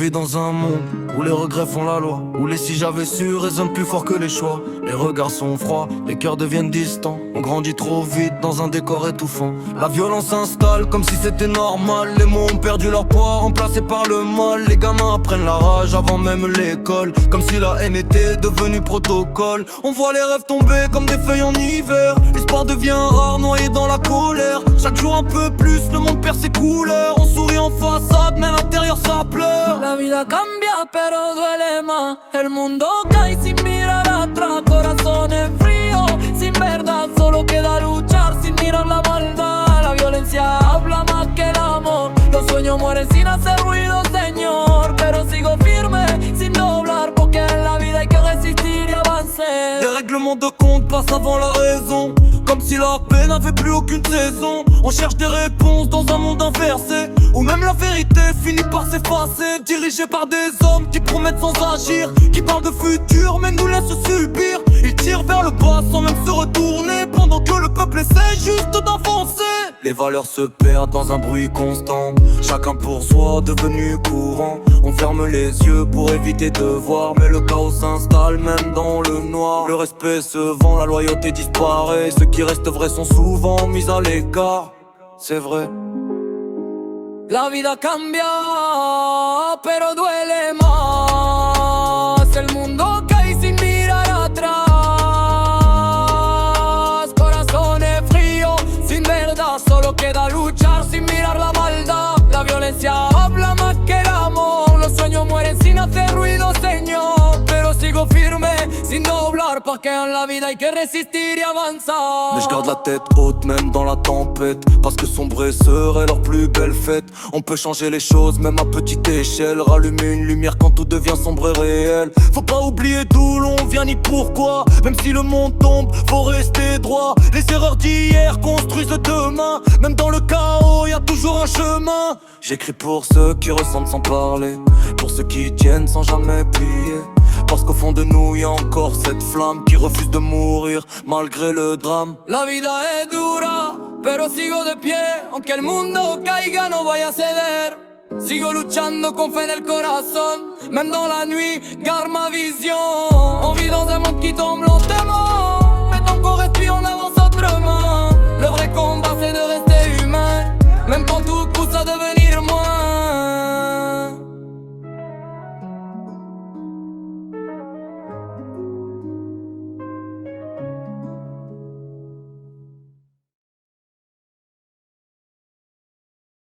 vit dans un monde où les regrets font la loi, où les si j'avais su résonnent plus fort que les choix. Les regards sont froids, les cœurs deviennent distants. On grandit trop vite dans un décor étouffant. La violence s'installe comme si c'était normal. Les mots ont perdu leur poids, remplacés par le mal. Les gamins apprennent la rage avant même l'école, comme si la haine était devenue protocole. On voit les rêves tomber comme des feuilles en hiver. L'espoir devient rare, noyé dans la colère. Chaque jour un peu plus, le monde perd ses couleurs. On sourit en façade, mais à l'intérieur ça pleure. La vida cambia pero duele más. El mundo cae sin mirar atrás. Corazones fríos, sin verdad. Solo queda luchar sin mirar la maldad. La violencia habla más que el amor. Los sueños mueren sin hacer ruido, señor. Pero sigo firme, sin doblar. Porque en la vida hay que resistir y avancer. Les règlements de compte passent avant la raison, comme si la paix n'avait plus aucune saison. On cherche des réponses dans un monde inversé, où même la vérité finit par s'effacer. Dirigés par des hommes qui promettent sans agir, qui parlent de futur mais nous laissent subir. Ils tirent vers le bas sans même se retourner, pendant que le peuple essaie juste d'avancer. Les valeurs se perdent dans un bruit constant, chacun pour soi devenu courant. On ferme les yeux pour éviter de voir, mais le chaos s'installe même dans le noir. Le respect se vend, la loyauté disparaît. Ceux qui restent vrais sont souvent mis à l'écart, c'est vrai. La vida cambia, pero duele más. El mundo cae sin mirar atrás. Corazones fríos, sin verdad. Solo queda luchar sin mirar la maldad. La violencia habla más que el amor. Los sueños mueren sin hacer ruido, señor. Pero sigo firme, sin doblar. Porque en la vida hay que resistir y avanzar. Mais je garde la tête haute même dans la tempête, parce que sombrer serait leur plus belle fête. On peut changer les choses même à petite échelle, rallumer une lumière quand tout devient sombre et réel. Faut pas oublier d'où l'on vient ni pourquoi. Même si le monde tombe, faut rester droit. Les erreurs d'hier construisent demain. Même dans le chaos, y a toujours un chemin. J'écris pour ceux qui ressentent sans parler, pour ceux qui tiennent sans jamais plier. Parce qu'au fond de nous y a encore cette flamme qui refuse de mourir malgré le drame. La vida es dura, pero sigo de pie. Aunque el mundo caiga, no voy a ceder. Sigo luchando con fe en el corazón. Même dans la nuit, garde ma vision. On vit dans un monde qui tombe lentement.